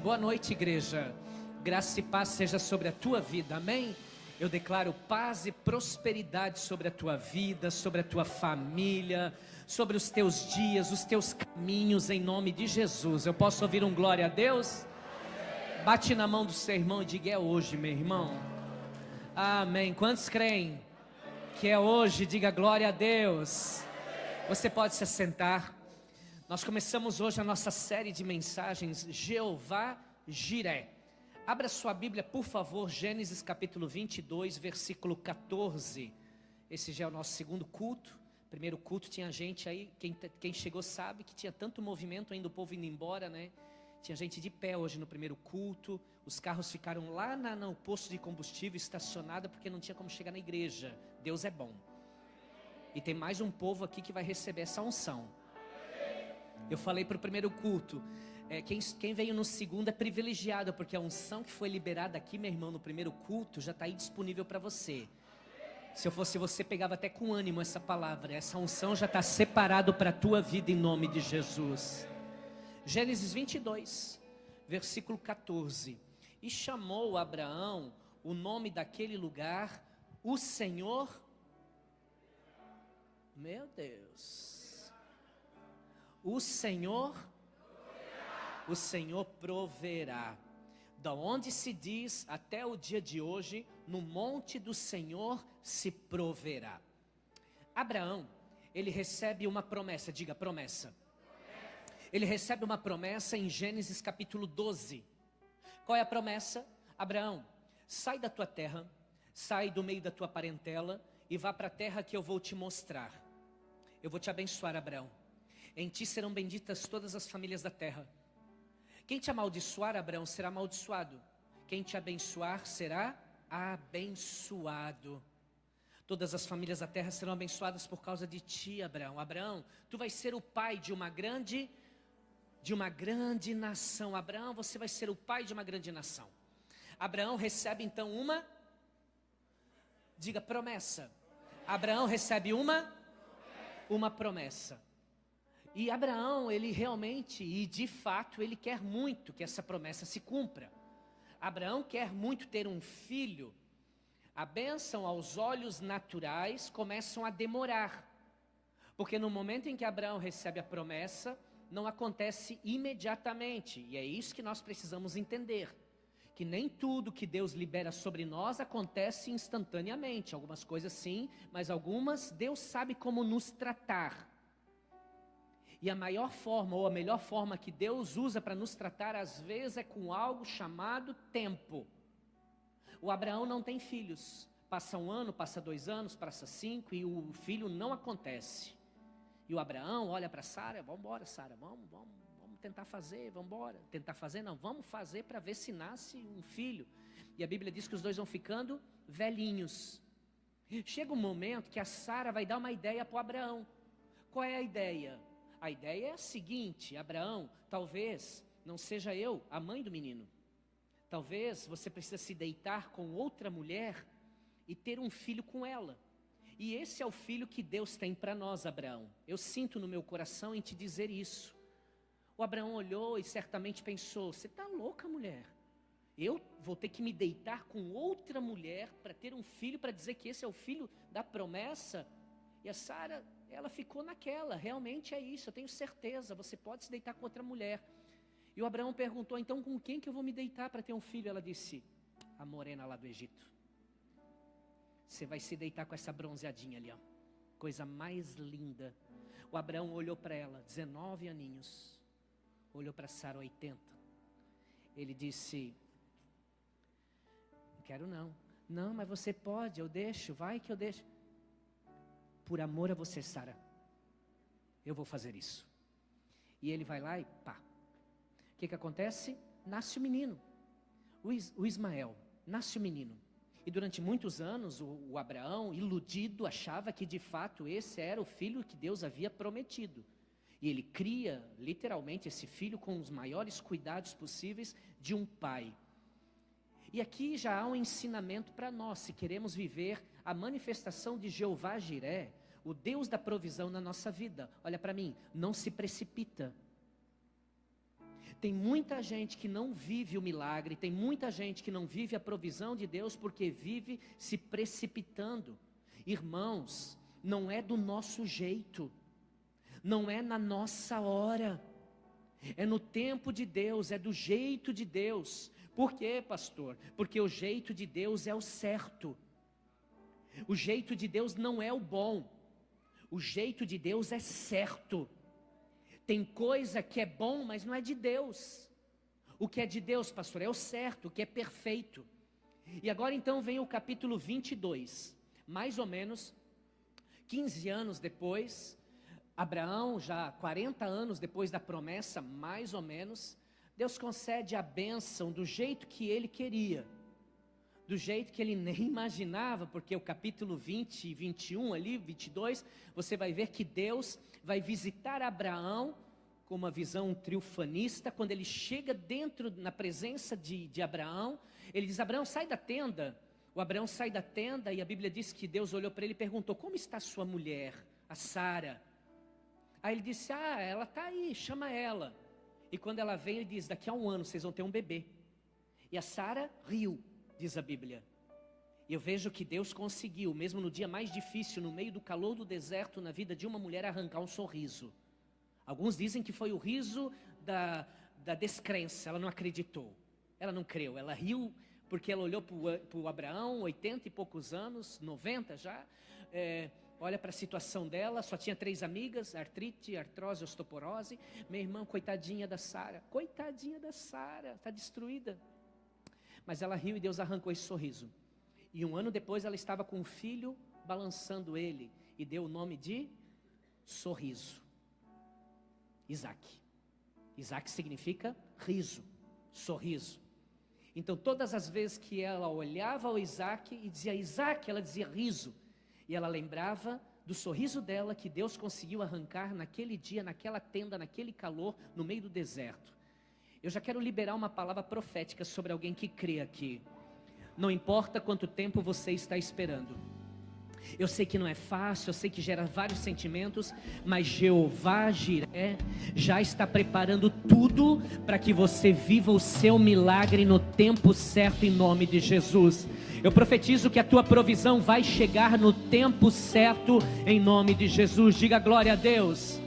Boa noite, igreja. Graça e paz seja sobre a tua vida, amém? Eu declaro paz e prosperidade sobre a tua vida, sobre a tua família, sobre os teus dias, os teus caminhos, em nome de Jesus. Eu posso ouvir um glória a Deus? Bate na mão do seu irmão e diga: é hoje, meu irmão. Amém. Quantos creem que é hoje? Diga glória a Deus. Você pode se assentar. Nós começamos hoje a nossa série de mensagens, Jeová Jiré. Abra sua Bíblia, por favor, Gênesis capítulo 22, versículo 14. Esse já é o nosso segundo culto. Primeiro culto tinha gente aí, quem chegou sabe que tinha tanto movimento ainda, o povo indo embora, né? Tinha gente de pé hoje no primeiro culto. Os carros ficaram lá no posto de combustível estacionado porque não tinha como chegar na igreja. Deus é bom. E tem mais um povo aqui que vai receber essa unção. Eu falei para o primeiro culto, quem veio no segundo é privilegiado, porque a unção que foi liberada aqui, meu irmão, no primeiro culto, já está aí disponível para você. Se eu fosse você, pegava até com ânimo essa palavra. Essa unção já está separado para a tua vida em nome de Jesus. Gênesis 22, versículo 14. E chamou Abraão o nome daquele lugar, o Senhor. Meu Deus. O Senhor proverá. Da onde se diz até o dia de hoje, no monte do Senhor se proverá. Abraão, ele recebe uma promessa, diga promessa. Ele recebe uma promessa em Gênesis capítulo 12. Qual é a promessa? Abraão, sai da tua terra, sai do meio da tua parentela e vá para a terra que eu vou te mostrar. Eu vou te abençoar, Abraão. Em ti serão benditas todas as famílias da terra. Quem te amaldiçoar, Abraão, será amaldiçoado. Quem te abençoar será abençoado. Todas as famílias da terra serão abençoadas por causa de ti, Abraão. Abraão, tu vais ser o pai de uma grande nação. Abraão, você vai ser o pai de uma grande nação. Abraão recebe então diga promessa. Abraão recebe uma promessa. E Abraão, ele realmente, e de fato, ele quer muito que essa promessa se cumpra. Abraão quer muito ter um filho. A bênção aos olhos naturais começam a demorar. Porque no momento em que Abraão recebe a promessa, não acontece imediatamente. E é isso que nós precisamos entender. Que nem tudo que Deus libera sobre nós acontece instantaneamente. Algumas coisas sim, mas algumas Deus sabe como nos tratar. E a maior forma, ou a melhor forma que Deus usa para nos tratar, às vezes é com algo chamado tempo. O Abraão não tem filhos. Passa 1 ano, passa 2 anos, passa 5 e o filho não acontece. E o Abraão olha para Sara: vamos embora, Sara, vamos tentar fazer, vamos embora. Tentar fazer não, vamos fazer para ver se nasce um filho. E a Bíblia diz que os dois vão ficando velhinhos. Chega um momento que a Sara vai dar uma ideia para o Abraão. Qual é a ideia? A ideia é a seguinte: Abraão, talvez não seja eu a mãe do menino. Talvez você precise se deitar com outra mulher e ter um filho com ela. E esse é o filho que Deus tem para nós, Abraão. Eu sinto no meu coração em te dizer isso. O Abraão olhou e certamente pensou: você está louca, mulher? Eu vou ter que me deitar com outra mulher para ter um filho, para dizer que esse é o filho da promessa? E a Sara, ela ficou naquela: realmente é isso, eu tenho certeza, você pode se deitar com outra mulher. E o Abraão perguntou: então com quem que eu vou me deitar para ter um filho? Ela disse: a morena lá do Egito. Você vai se deitar com essa bronzeadinha ali, ó. Coisa mais linda. O Abraão olhou para ela, 19 aninhos. Olhou para Sara, 80. Ele disse: não quero não. Não, mas você pode, eu deixo, vai que eu deixo. Por amor a você, Sara, eu vou fazer isso. E ele vai lá e pá. O que acontece? Nasce o menino, o Ismael, nasce o menino. E durante muitos anos o Abraão, iludido, achava que de fato esse era o filho que Deus havia prometido. E ele cria literalmente esse filho com os maiores cuidados possíveis de um pai. E aqui já há um ensinamento para nós, se queremos viver a manifestação de Jeová Jiré, o Deus da provisão na nossa vida. Olha para mim, não se precipita. Tem muita gente que não vive o milagre, tem muita gente que não vive a provisão de Deus porque vive se precipitando. Irmãos, não é do nosso jeito, não é na nossa hora, é no tempo de Deus, é do jeito de Deus. Por quê, pastor? Porque o jeito de Deus é o certo. O jeito de Deus não é o bom, o jeito de Deus é certo. Tem coisa que é bom, mas não é de Deus. O que é de Deus, pastor, é o certo, o que é perfeito. E agora então vem o capítulo 22, mais ou menos 15 anos depois, Abraão, já 40 anos depois da promessa, mais ou menos, Deus concede a bênção do jeito que ele queria, do jeito que ele nem imaginava, porque o capítulo 20 e 21 ali, 22, você vai ver que Deus vai visitar Abraão com uma visão triunfanista. Quando ele chega na presença de Abraão, ele diz: Abraão, sai da tenda. O Abraão sai da tenda e a Bíblia diz que Deus olhou para ele e perguntou: como está sua mulher, a Sara? Aí ele disse: ela está aí, chama ela. E quando ela vem, ele diz: daqui a 1 ano vocês vão ter um bebê. E a Sara riu, diz a Bíblia. E eu vejo que Deus conseguiu, mesmo no dia mais difícil, no meio do calor do deserto, na vida de uma mulher, arrancar um sorriso. Alguns dizem que foi o riso da descrença, ela não acreditou, ela não creu, ela riu porque ela olhou para o Abraão, 80 e poucos anos, 90 já, olha para a situação dela, só tinha 3 amigas, artrite, artrose, osteoporose. Meu irmão, coitadinha da Sara, está destruída. Mas ela riu e Deus arrancou esse sorriso. E 1 ano depois ela estava com um filho, balançando ele, e deu o nome de sorriso. Isaac. Isaac significa riso, sorriso. Então todas as vezes que ela olhava ao Isaac e dizia Isaac, ela dizia riso. E ela lembrava do sorriso dela que Deus conseguiu arrancar naquele dia, naquela tenda, naquele calor, no meio do deserto. Eu já quero liberar uma palavra profética sobre alguém que crê aqui. Não importa quanto tempo você está esperando. Eu sei que não é fácil, eu sei que gera vários sentimentos, mas Jeová Jiré já está preparando tudo para que você viva o seu milagre no tempo certo, em nome de Jesus. Eu profetizo que a tua provisão vai chegar no tempo certo, em nome de Jesus. Diga glória a Deus.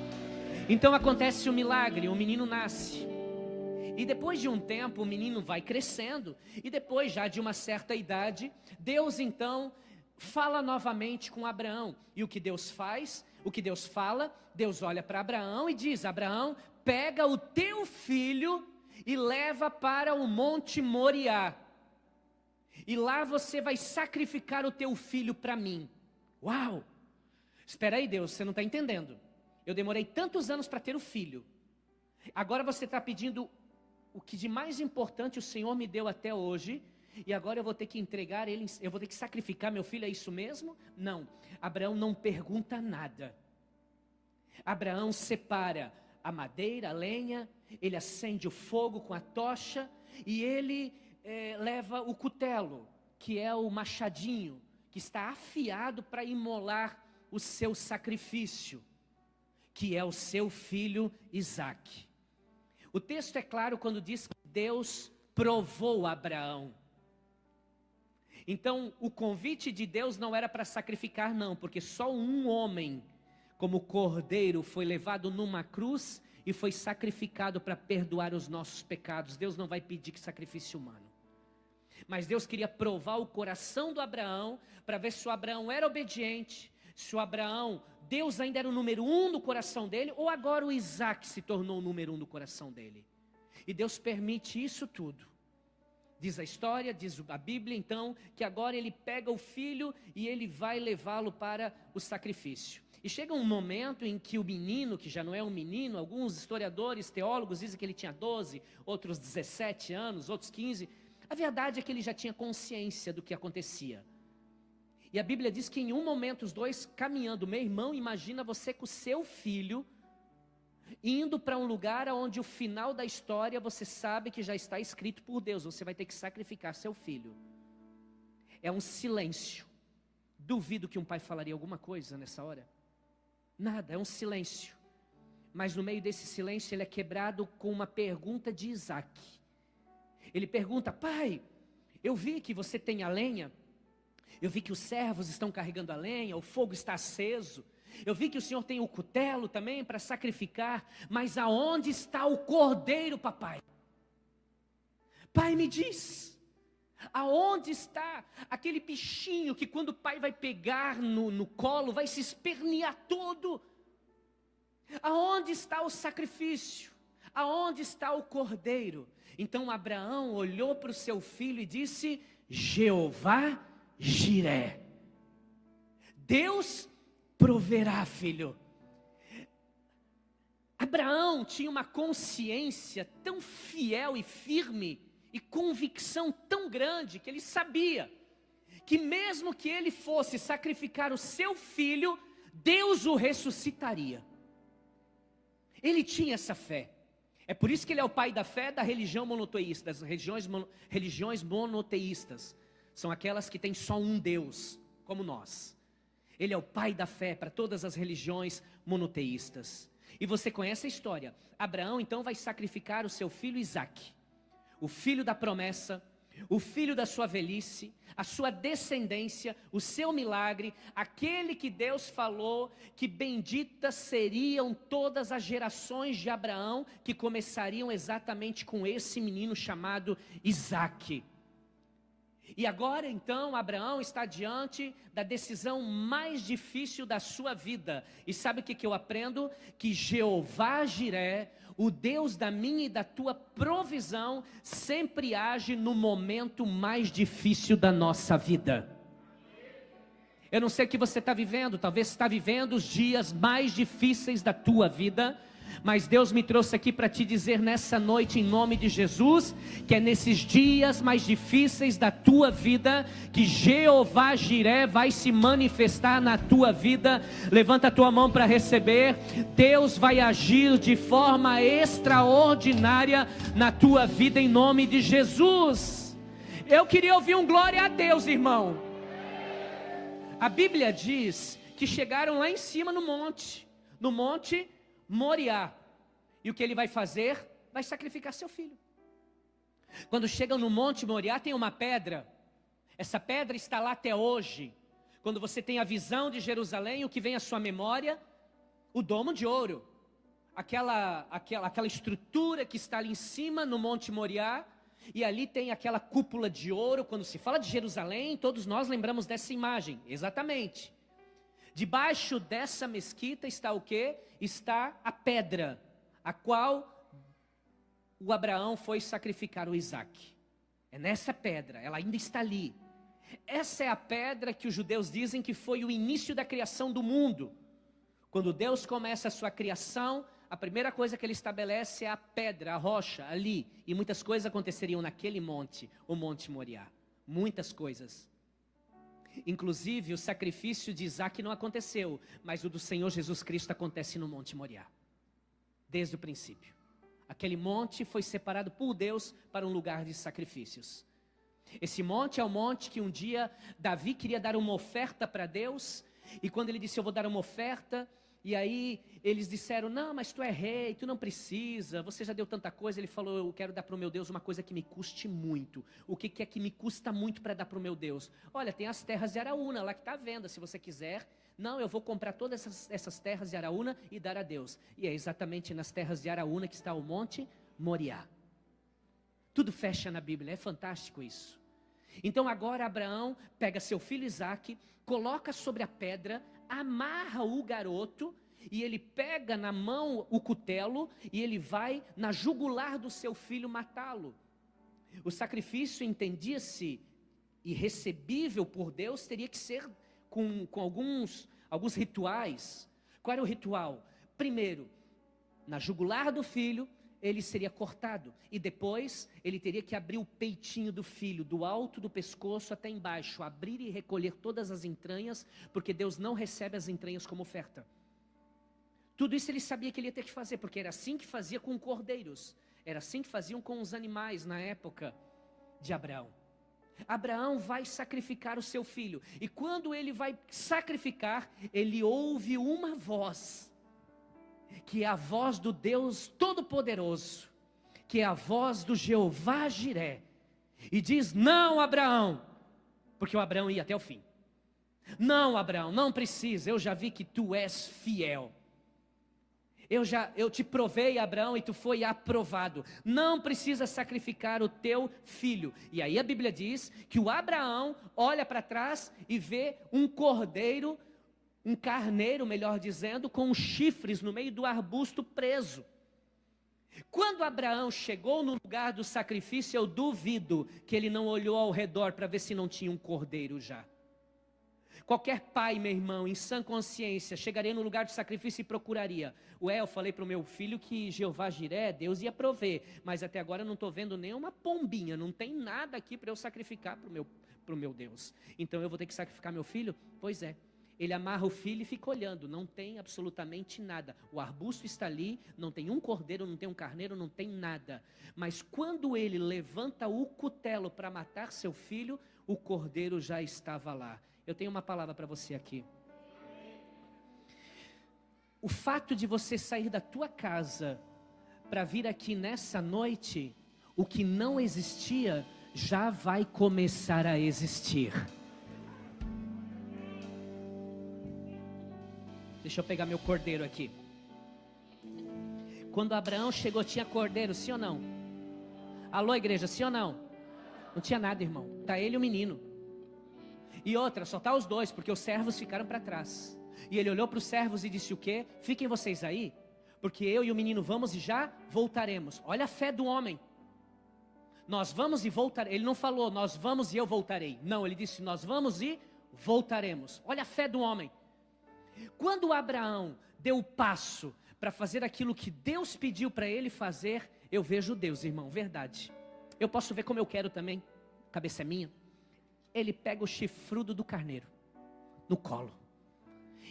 Então acontece o milagre, o menino nasce. E depois de um tempo o menino vai crescendo, e depois já de uma certa idade, Deus então fala novamente com Abraão. E o que Deus faz, o que Deus fala, Deus olha para Abraão e diz: Abraão, pega o teu filho e leva para o monte Moriá, e lá você vai sacrificar o teu filho para mim. Uau! Espera aí, Deus, você não está entendendo. Eu demorei tantos anos para ter o filho, agora você está pedindo o que de mais importante o Senhor me deu até hoje, e agora eu vou ter que entregar ele, eu vou ter que sacrificar meu filho, é isso mesmo? Não, Abraão não pergunta nada. Abraão separa a madeira, a lenha, ele acende o fogo com a tocha, e ele leva o cutelo, que é o machadinho, que está afiado para imolar o seu sacrifício, que é o seu filho Isaque. O texto é claro quando diz que Deus provou Abraão. Então o convite de Deus não era para sacrificar não, porque só um homem como cordeiro foi levado numa cruz e foi sacrificado para perdoar os nossos pecados. Deus não vai pedir sacrifício humano. Mas Deus queria provar o coração do Abraão, para ver se o Abraão era obediente, se o Abraão, Deus ainda era o número 1 no coração dele, ou agora o Isaac se tornou o número 1 no coração dele. E Deus permite isso tudo. Diz a história, diz a Bíblia então, que agora ele pega o filho e ele vai levá-lo para o sacrifício. E chega um momento em que o menino, que já não é um menino, alguns historiadores, teólogos dizem que ele tinha 12, outros 17 anos, outros 15. A verdade é que ele já tinha consciência do que acontecia. E a Bíblia diz que em um momento os dois caminhando, meu irmão, imagina você com o seu filho, indo para um lugar onde o final da história você sabe que já está escrito por Deus, você vai ter que sacrificar seu filho. É um silêncio. Duvido que um pai falaria alguma coisa nessa hora. Nada, é um silêncio. Mas no meio desse silêncio ele é quebrado com uma pergunta de Isaac. Ele pergunta: pai, eu vi que você tem a lenha, eu vi que os servos estão carregando a lenha, o fogo está aceso, eu vi que o senhor tem o cutelo também para sacrificar, mas aonde está o cordeiro, papai? Pai, me diz, aonde está aquele bichinho que quando o pai vai pegar no colo, vai se espernear todo? Aonde está o sacrifício? Aonde está o cordeiro? Então Abraão olhou para o seu filho e disse: Jeová Jiré, Deus proverá, filho. Abraão tinha uma consciência tão fiel e firme, e convicção tão grande, que ele sabia que mesmo que ele fosse sacrificar o seu filho, Deus o ressuscitaria. Ele tinha essa fé. É por isso que ele é o pai da fé da religião monoteísta, das religiões monoteístas. São aquelas que têm só um Deus, como nós. Ele é o pai da fé para todas as religiões monoteístas. E você conhece a história. Abraão então vai sacrificar o seu filho Isaque, o filho da promessa, o filho da sua velhice, a sua descendência, o seu milagre, aquele que Deus falou que benditas seriam todas as gerações de Abraão, que começariam exatamente com esse menino chamado Isaque. E agora então Abraão está diante da decisão mais difícil da sua vida. E sabe o que eu aprendo? Que Jeová Jiré, o Deus da minha e da tua provisão, sempre age no momento mais difícil da nossa vida. Eu não sei o que você está vivendo, talvez você está vivendo os dias mais difíceis da tua vida, mas Deus me trouxe aqui para te dizer nessa noite, em nome de Jesus, que é nesses dias mais difíceis da tua vida, que Jeová Jiré vai se manifestar na tua vida. Levanta a tua mão para receber. Deus vai agir de forma extraordinária na tua vida, em nome de Jesus. Eu queria ouvir um glória a Deus, irmão. A Bíblia diz que chegaram lá em cima no monte Moriá, e o que ele vai fazer? Vai sacrificar seu filho. Quando chegam no Monte Moriá, tem uma pedra. Essa pedra está lá até hoje. Quando você tem a visão de Jerusalém, o que vem à sua memória? O domo de ouro, aquela estrutura que está ali em cima no Monte Moriá, e ali tem aquela cúpula de ouro. Quando se fala de Jerusalém, todos nós lembramos dessa imagem, exatamente. Debaixo dessa mesquita está o quê? Está a pedra, a qual o Abraão foi sacrificar o Isaque. É nessa pedra, ela ainda está ali. Essa é a pedra que os judeus dizem que foi o início da criação do mundo. Quando Deus começa a sua criação, a primeira coisa que ele estabelece é a pedra, a rocha, ali. E muitas coisas aconteceriam naquele monte, o Monte Moriá. Muitas coisas. Inclusive o sacrifício de Isaque não aconteceu, mas o do Senhor Jesus Cristo acontece no Monte Moriá, desde o princípio. Aquele monte foi separado por Deus para um lugar de sacrifícios. Esse monte é o monte que um dia Davi queria dar uma oferta para Deus, e quando ele disse: eu vou dar uma oferta, e aí eles disseram: não, mas tu é rei, tu não precisa, você já deu tanta coisa. Ele falou: eu quero dar para o meu Deus uma coisa que me custe muito. O que é que me custa muito para dar para o meu Deus? Olha, tem as terras de Araúna lá que está à venda, se você quiser. Não, eu vou comprar todas essas terras de Araúna e dar a Deus. E é exatamente nas terras de Araúna que está o Monte Moriá. Tudo fecha na Bíblia, é fantástico isso. Então agora Abraão pega seu filho Isaque, coloca sobre a pedra, amarra o garoto, e ele pega na mão o cutelo, e ele vai na jugular do seu filho matá-lo. O sacrifício, entendia-se, e recebível por Deus, teria que ser com alguns rituais. Qual era o ritual? Primeiro, na jugular do filho, ele seria cortado, e depois ele teria que abrir o peitinho do filho, do alto do pescoço até embaixo, abrir e recolher todas as entranhas, porque Deus não recebe as entranhas como oferta. Tudo isso ele sabia que ele ia ter que fazer, porque era assim que fazia com cordeiros, era assim que faziam com os animais na época de Abraão. Abraão vai sacrificar o seu filho, e quando ele vai sacrificar, ele ouve uma voz. que é a voz do Deus Todo-Poderoso, que é a voz do Jeová Jiré, e diz: não, Abraão, porque o Abraão ia até o fim. Não, Abraão, não precisa, eu já vi que tu és fiel. Eu te provei, Abraão, e tu foi aprovado. Não precisa sacrificar o teu filho. E aí a Bíblia diz que o Abraão olha para trás e vê um cordeiro, um carneiro, melhor dizendo, com chifres no meio do arbusto preso. Quando Abraão chegou no lugar do sacrifício, eu duvido que ele não olhou ao redor para ver se não tinha um cordeiro já. Qualquer pai, meu irmão, em sã consciência, chegaria no lugar de sacrifício e procuraria. Eu falei para o meu filho que Jeová Jiré, Deus ia prover, mas até agora eu não estou vendo nenhuma pombinha, não tem nada aqui para eu sacrificar para o meu Deus. Então eu vou ter que sacrificar meu filho? Pois é. Ele amarra o filho e fica olhando, não tem absolutamente nada. O arbusto está ali, não tem um cordeiro, não tem um carneiro, não tem nada. Mas quando ele levanta o cutelo para matar seu filho, o cordeiro já estava lá. Eu tenho uma palavra para você aqui. O fato de você sair da tua casa para vir aqui nessa noite, o que não existia já vai começar a existir. Deixa eu pegar meu cordeiro aqui. Quando Abraão chegou, tinha cordeiro, sim ou não? Alô, igreja, sim ou não? Não tinha nada, irmão. Está ele e o menino. E outra, só está os dois, porque os servos ficaram para trás. E ele olhou para os servos e disse o quê? Fiquem vocês aí, porque eu e o menino vamos e já voltaremos. Olha a fé do homem. Nós vamos e voltaremos. Ele não falou, nós vamos e eu voltarei. Não, ele disse, nós vamos e voltaremos. Olha a fé do homem. Quando Abraão deu o passo para fazer aquilo que Deus pediu para ele fazer, eu vejo Deus, irmão, verdade. Eu posso ver como eu quero também, a cabeça é minha. Ele pega o chifrudo do carneiro no colo.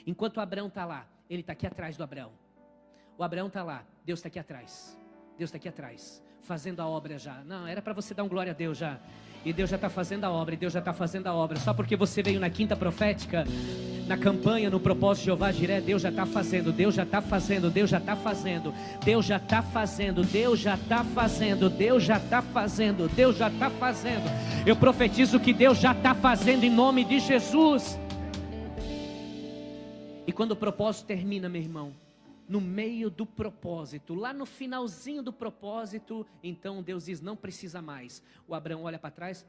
Enquanto o Abraão está lá, ele está aqui atrás do Abraão. O Abraão está lá, Deus está aqui atrás. Deus está aqui atrás, fazendo a obra já. Não, era para você dar um glória a Deus já. E Deus já está fazendo a obra, e Deus já está fazendo a obra. Só porque você veio na quinta profética, na campanha, no propósito de Jeová Jiré, Deus já está fazendo, Deus já está fazendo, Deus já está fazendo, Deus já está fazendo, Deus já está fazendo, Deus já está fazendo, Deus já está fazendo. Eu profetizo que Deus já está fazendo em nome de Jesus. E quando o propósito termina, meu irmão, no meio do propósito, lá no finalzinho do propósito, então Deus diz, não precisa mais. O Abraão olha para trás,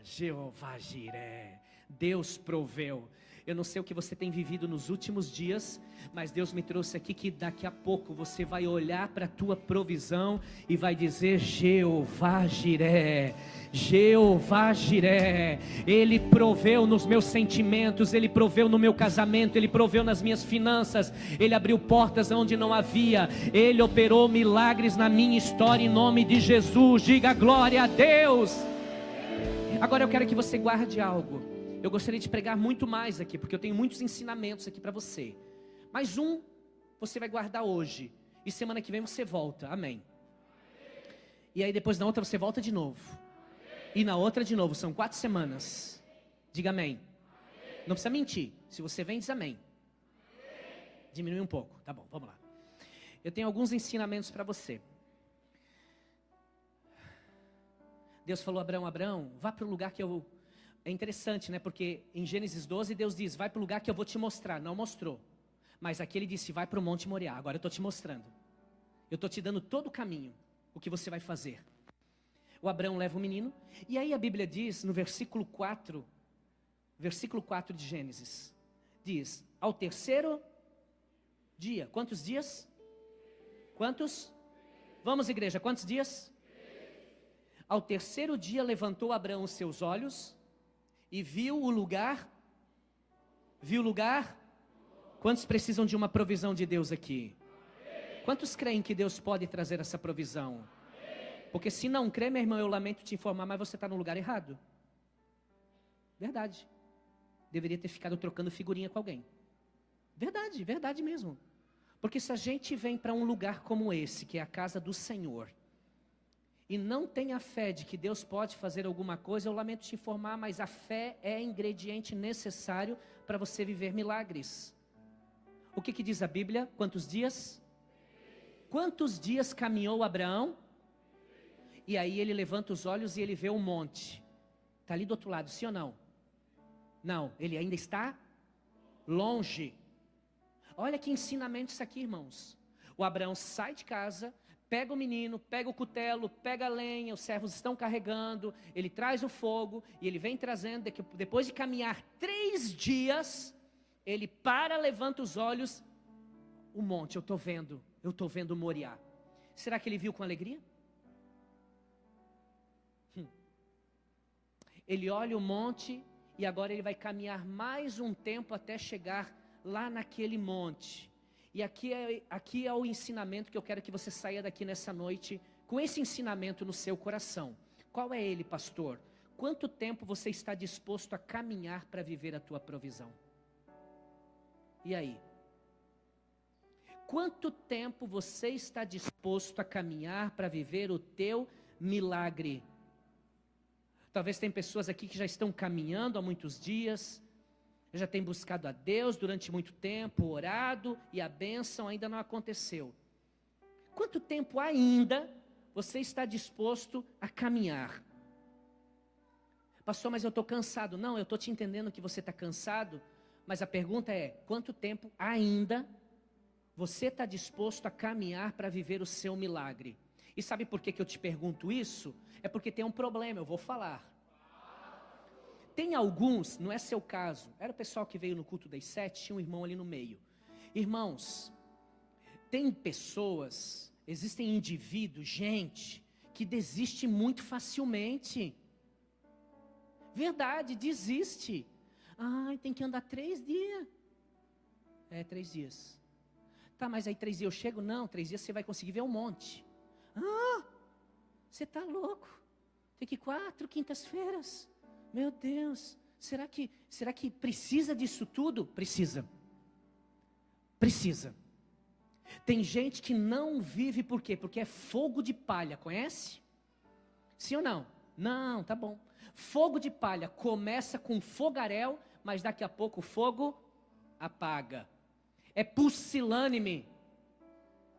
Jeová Jiré, Deus proveu. Eu não sei o que você tem vivido nos últimos dias, mas Deus me trouxe aqui que daqui a pouco você vai olhar para a tua provisão e vai dizer, Jeová Jiré, Jeová Jiré, Ele proveu nos meus sentimentos, Ele proveu no meu casamento, Ele proveu nas minhas finanças, Ele abriu portas onde não havia, Ele operou milagres na minha história em nome de Jesus. Diga glória a Deus. Agora eu quero que você guarde algo. Eu gostaria de pregar muito mais aqui, porque eu tenho muitos ensinamentos aqui para você. Mas você vai guardar hoje, e semana que vem você volta, amém. E aí depois na outra você volta de novo, e na outra de novo, são 4 semanas. Diga amém. Não precisa mentir, se você vem diz amém. Diminui um pouco, tá bom, vamos lá. Eu tenho alguns ensinamentos para você. Deus falou, Abraão, vá para o lugar que eu... É interessante, né? Porque em Gênesis 12 Deus diz, vai para o lugar que eu vou te mostrar. Não mostrou. Mas aqui ele disse, vai para o Monte Moriá. Agora eu estou te mostrando. Eu estou te dando todo o caminho. O que você vai fazer. O Abraão leva o menino. E aí a Bíblia diz, no versículo 4 de Gênesis. Diz, ao terceiro dia. Quantos dias? Quantos? Vamos, igreja, quantos dias? Ao terceiro dia levantou Abraão os seus olhos e viu o lugar. Viu o lugar? Quantos precisam de uma provisão de Deus aqui? Quantos creem que Deus pode trazer essa provisão? Porque se não crê, meu irmão, eu lamento te informar, mas você está no lugar errado. Verdade. Deveria ter ficado trocando figurinha com alguém. Verdade, verdade mesmo. Porque se a gente vem para um lugar como esse, que é a casa do Senhor, e não tem a fé de que Deus pode fazer alguma coisa, eu lamento te informar, mas a fé é ingrediente necessário para você viver milagres. O que diz a Bíblia? Quantos dias? Quantos dias caminhou Abraão? E aí ele levanta os olhos e ele vê um monte. Está ali do outro lado, sim ou não? Não, ele ainda está longe. Olha que ensinamento isso aqui, irmãos. O Abraão sai de casa, pega o menino, pega o cutelo, pega a lenha, os servos estão carregando, ele traz o fogo e ele vem trazendo, depois de caminhar 3 dias, ele para, levanta os olhos, o monte, eu estou vendo Moriá. Será que ele viu com alegria? Ele olha o monte e agora ele vai caminhar mais um tempo até chegar lá naquele monte. E aqui é o ensinamento que eu quero que você saia daqui nessa noite, com esse ensinamento no seu coração. Qual é ele, pastor? Quanto tempo você está disposto a caminhar para viver a tua provisão? E aí? Quanto tempo você está disposto a caminhar para viver o teu milagre? Talvez tem pessoas aqui que já estão caminhando há muitos dias, já tem buscado a Deus durante muito tempo, orado, e a bênção ainda não aconteceu. Quanto tempo ainda você está disposto a caminhar? Pastor, mas eu estou cansado. Não, eu estou te entendendo que você está cansado, mas a pergunta é, quanto tempo ainda você está disposto a caminhar para viver o seu milagre? E sabe por que eu te pergunto isso? É porque tem um problema, eu vou falar. Tem alguns, não é seu caso, era o pessoal que veio no culto das 7, tinha um irmão ali no meio. Irmãos, tem pessoas, existem indivíduos, gente, que desiste muito facilmente. Verdade, desiste. Ai, tem que andar 3 dias. 3 dias. Tá, mas aí 3 dias eu chego? Não, 3 dias você vai conseguir ver um monte. Você tá louco. Tem que ir 4 quintas-feiras. Meu Deus, será que precisa disso tudo? Precisa. Tem gente que não vive por quê? Porque é fogo de palha, conhece? Sim ou não? Não, tá bom. Fogo de palha começa com fogaréu, mas daqui a pouco o fogo apaga. É pusilânime.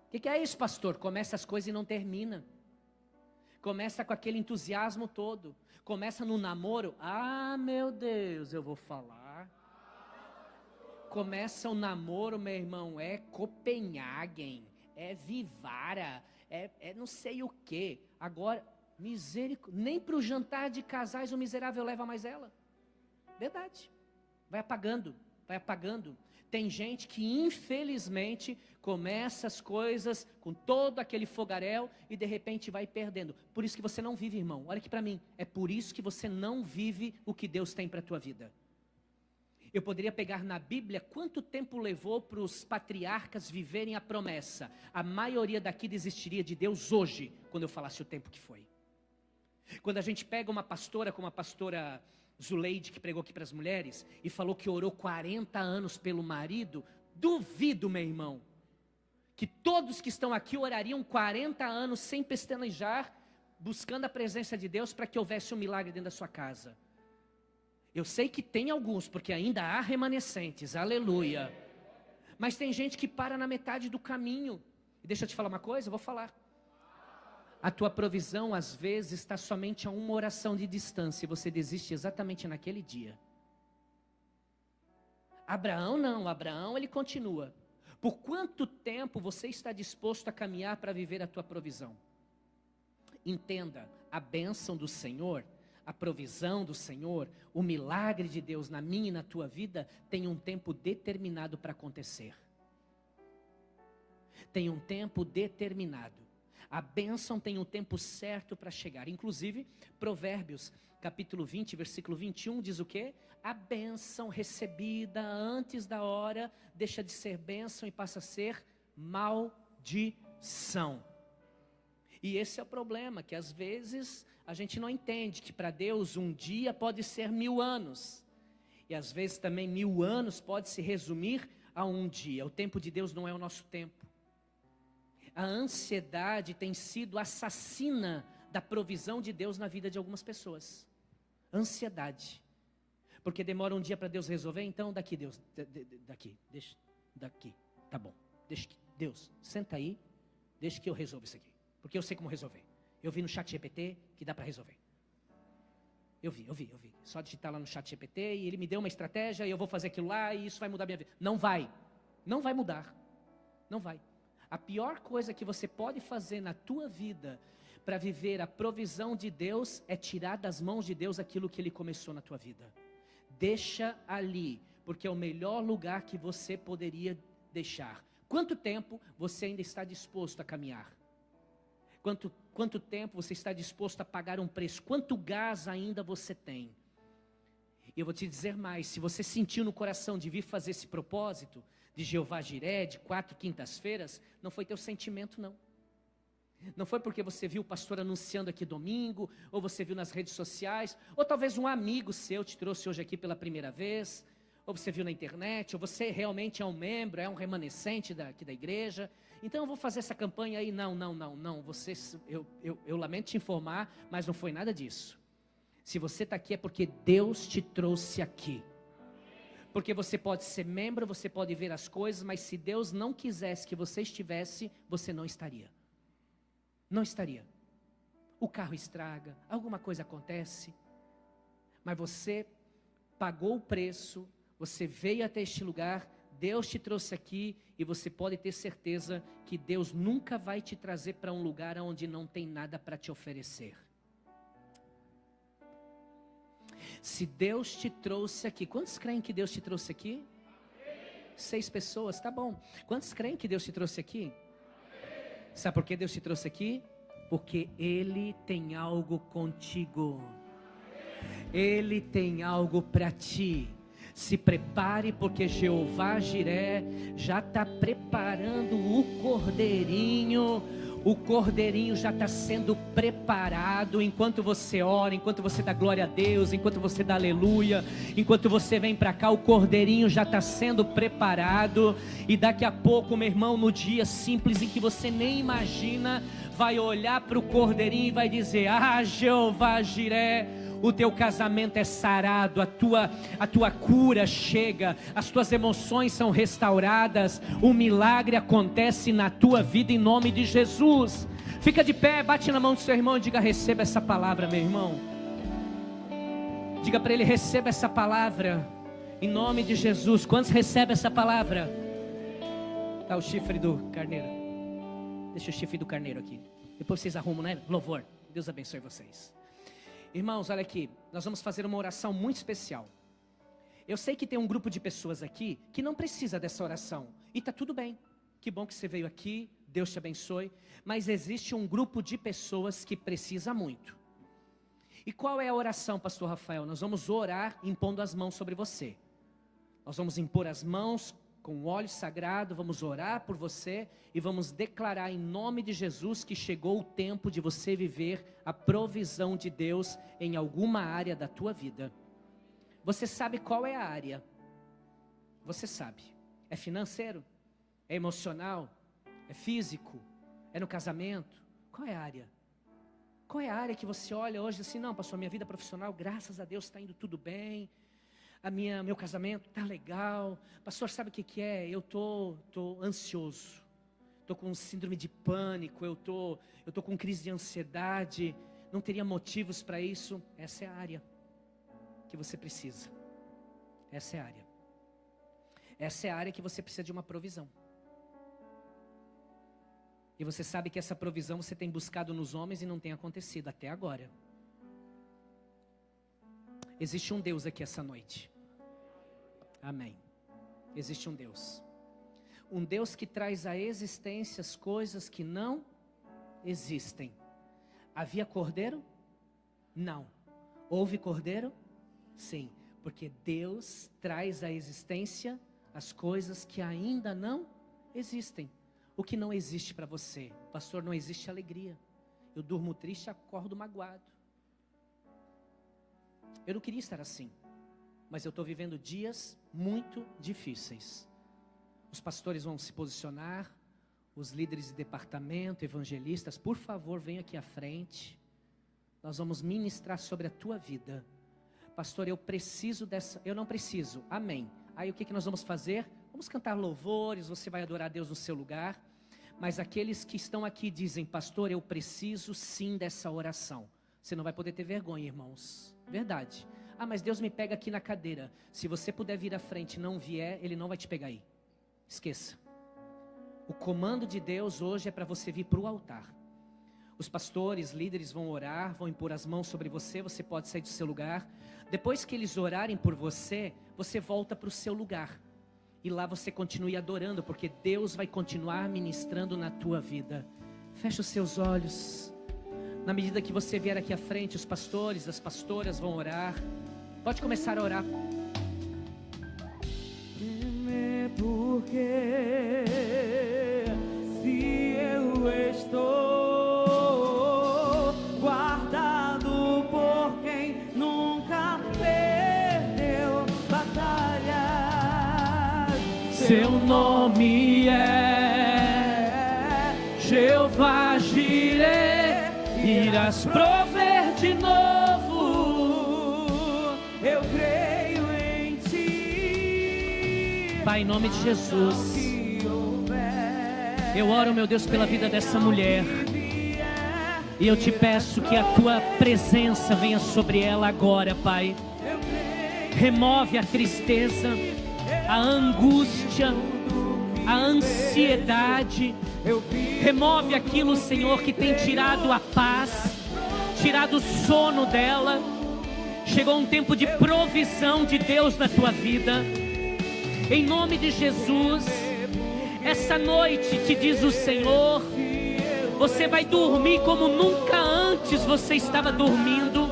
O que é isso, pastor? Começa as coisas e não termina. Começa com aquele entusiasmo todo. Começa no namoro. Meu Deus, eu vou falar. Começa o namoro, meu irmão, é Copenhagen, é Vivara, é não sei o que. Agora, nem para o jantar de casais o miserável leva mais ela. Verdade. Vai apagando. Tem gente que infelizmente começa as coisas com todo aquele fogaréu e de repente vai perdendo. Por isso que você não vive, irmão. Olha aqui para mim. É por isso que você não vive o que Deus tem para a tua vida. Eu poderia pegar na Bíblia quanto tempo levou para os patriarcas viverem a promessa. A maioria daqui desistiria de Deus hoje, quando eu falasse o tempo que foi. Quando a gente pega uma pastora como a pastora Zuleide, que pregou aqui para as mulheres, e falou que orou 40 anos pelo marido, duvido, meu irmão, que todos que estão aqui orariam 40 anos sem pestanejar, buscando a presença de Deus para que houvesse um milagre dentro da sua casa. Eu sei que tem alguns, porque ainda há remanescentes, aleluia. Mas tem gente que para na metade do caminho. E deixa eu te falar uma coisa, eu vou falar. A tua provisão, às vezes, está somente a uma oração de distância e você desiste exatamente naquele dia. Abraão não, Abraão ele continua. Por quanto tempo você está disposto a caminhar para viver a tua provisão? Entenda, a bênção do Senhor, a provisão do Senhor, o milagre de Deus na minha e na tua vida tem um tempo determinado para acontecer. Tem um tempo determinado. A bênção tem um tempo certo para chegar. Inclusive, Provérbios, capítulo 20, versículo 21, diz o quê? A bênção recebida antes da hora deixa de ser bênção e passa a ser maldição. E esse é o problema, que às vezes a gente não entende que para Deus um dia pode ser 1000 anos. E às vezes também 1000 anos pode se resumir a um dia. O tempo de Deus não é o nosso tempo. A ansiedade tem sido assassina da provisão de Deus na vida de algumas pessoas. Ansiedade. Porque demora um dia para Deus resolver, então daqui Deus, daqui, deixa. daqui. Tá bom. Deus, senta aí, deixa que eu resolvo isso aqui. Porque eu sei como resolver. Eu vi no chat GPT que dá para resolver. Eu vi. Só digitar lá no chat GPT e ele me deu uma estratégia e eu vou fazer aquilo lá e isso vai mudar minha vida. Não vai mudar. Não vai. A pior coisa que você pode fazer na tua vida para viver a provisão de Deus é tirar das mãos de Deus aquilo que Ele começou na tua vida. Deixa ali, porque é o melhor lugar que você poderia deixar. Quanto tempo você ainda está disposto a caminhar? Quanto tempo você está disposto a pagar um preço? Quanto gás ainda você tem? E eu vou te dizer mais, se você sentiu no coração de vir fazer esse propósito, de Jeová Jiré, de 4 quintas-feiras, não foi teu sentimento não. Não foi porque você viu o pastor anunciando aqui domingo, ou você viu nas redes sociais, ou talvez um amigo seu te trouxe hoje aqui pela primeira vez, ou você viu na internet, ou você realmente é um membro, é um remanescente aqui da igreja. Então eu vou fazer essa campanha aí. Não. Eu lamento te informar, mas não foi nada disso. Se você está aqui é porque Deus te trouxe aqui. Porque você pode ser membro, você pode ver as coisas, mas se Deus não quisesse que você estivesse, você não estaria. Não estaria. O carro estraga, alguma coisa acontece, mas você pagou o preço, você veio até este lugar, Deus te trouxe aqui e você pode ter certeza que Deus nunca vai te trazer para um lugar onde não tem nada para te oferecer. Se Deus te trouxe aqui, quantos creem que Deus te trouxe aqui? 6 pessoas, tá bom. Quantos creem que Deus te trouxe aqui? Sabe por que Deus te trouxe aqui? Porque Ele tem algo contigo. Ele tem algo para ti. Se prepare, porque Jeová Jiré já está preparando o cordeirinho. O cordeirinho já está sendo preparado. Enquanto você ora, enquanto você dá glória a Deus, enquanto você dá aleluia, enquanto você vem para cá, o cordeirinho já está sendo preparado. E daqui a pouco, meu irmão, no dia simples em que você nem imagina, vai olhar para o cordeirinho e vai dizer: ah, Jeová Jiré, o teu casamento é sarado, a tua cura chega, as tuas emoções são restauradas, o milagre acontece na tua vida em nome de Jesus. Fica de pé, bate na mão do seu irmão e diga: receba essa palavra, meu irmão. Diga para ele: receba essa palavra em nome de Jesus. Quantos recebem essa palavra? Tá o chifre do carneiro. Deixa o chifre do carneiro aqui. Depois vocês arrumam, né? Louvor. Deus abençoe vocês. Irmãos, olha aqui, nós vamos fazer uma oração muito especial. Eu sei que tem um grupo de pessoas aqui que não precisa dessa oração, e está tudo bem. Que bom que você veio aqui, Deus te abençoe. Mas existe um grupo de pessoas que precisa muito. E qual é a oração, pastor Rafael? Nós vamos orar impondo as mãos sobre você. Nós vamos impor as mãos com óleo sagrado, vamos orar por você e vamos declarar em nome de Jesus que chegou o tempo de você viver a provisão de Deus em alguma área da tua vida. Você sabe qual é a área? Você sabe. É financeiro? É emocional? É físico? É no casamento? Qual é a área? Qual é a área que você olha hoje assim: não, pastor, minha vida profissional, graças a Deus, está indo tudo bem. Meu casamento está legal. Pastor, sabe o que é? Eu tô ansioso. Estou com síndrome de pânico. Eu tô com crise de ansiedade. Não teria motivos para isso. Essa é a área que você precisa. Essa é a área. Essa é a área que você precisa de uma provisão. E você sabe que essa provisão você tem buscado nos homens e não tem acontecido até agora. Existe um Deus aqui essa noite. Amém. Existe um Deus. Um Deus que traz à existência as coisas que não existem. Havia cordeiro? Não. Houve cordeiro? Sim. Porque Deus traz à existência as coisas que ainda não existem. O que não existe para você? Pastor, não existe alegria. Eu durmo triste e acordo magoado. Eu não queria estar assim, mas eu estou vivendo dias muito difíceis. Os pastores vão se posicionar, os líderes de departamento, evangelistas, por favor, venham aqui à frente. Nós vamos ministrar sobre a tua vida. Pastor, eu preciso dessa, eu não preciso, amém. Aí o que nós vamos fazer? Vamos cantar louvores, você vai adorar a Deus no seu lugar. Mas aqueles que estão aqui dizem, pastor, eu preciso sim dessa oração. Você não vai poder ter vergonha, irmãos. Verdade. Ah, mas Deus me pega aqui na cadeira. Se você puder vir à frente e não vier, Ele não vai te pegar aí. Esqueça. O comando de Deus hoje é para você vir para o altar. Os pastores, líderes vão orar, vão impor as mãos sobre você, você pode sair do seu lugar. Depois que eles orarem por você, você volta para o seu lugar. E lá você continue adorando, porque Deus vai continuar ministrando na tua vida. Fecha os seus olhos. Na medida que você vier aqui à frente, os pastores, as pastoras vão orar. Pode começar a orar. Porque se eu estou guardado por quem nunca perdeu batalha, seu nome é Jeová Jireh, irás prover de novo. Eu creio em ti. Pai, em nome de Jesus, eu oro, meu Deus, pela vida dessa mulher. E eu te peço que a tua presença venha sobre ela agora, Pai. Remove a tristeza, a angústia, a ansiedade. Remove aquilo, Senhor, que tem tirado a paz, tirado o sono dela. Chegou um tempo de provisão de Deus na tua vida. Em nome de Jesus, essa noite, te diz o Senhor, você vai dormir como nunca antes você estava dormindo.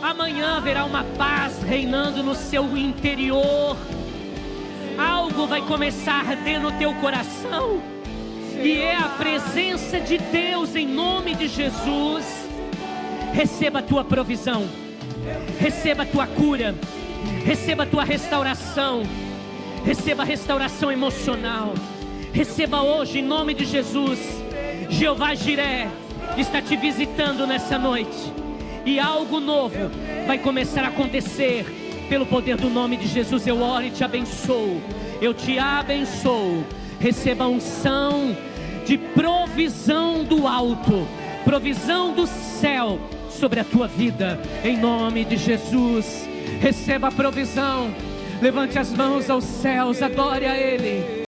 Amanhã haverá uma paz reinando no seu interior. Algo vai começar a arder no teu coração. E é a presença de Deus em nome de Jesus. Receba a tua provisão. Receba a tua cura. Receba a tua restauração. Receba a restauração emocional. Receba hoje em nome de Jesus. Jeová Jireh está te visitando nessa noite. E algo novo vai começar a acontecer. Pelo poder do nome de Jesus eu oro e te abençoo. Eu te abençoo. Receba a unção de provisão do alto. Provisão do céu sobre a tua vida. Em nome de Jesus. Receba a provisão. Levante as mãos aos céus. Adore a Ele.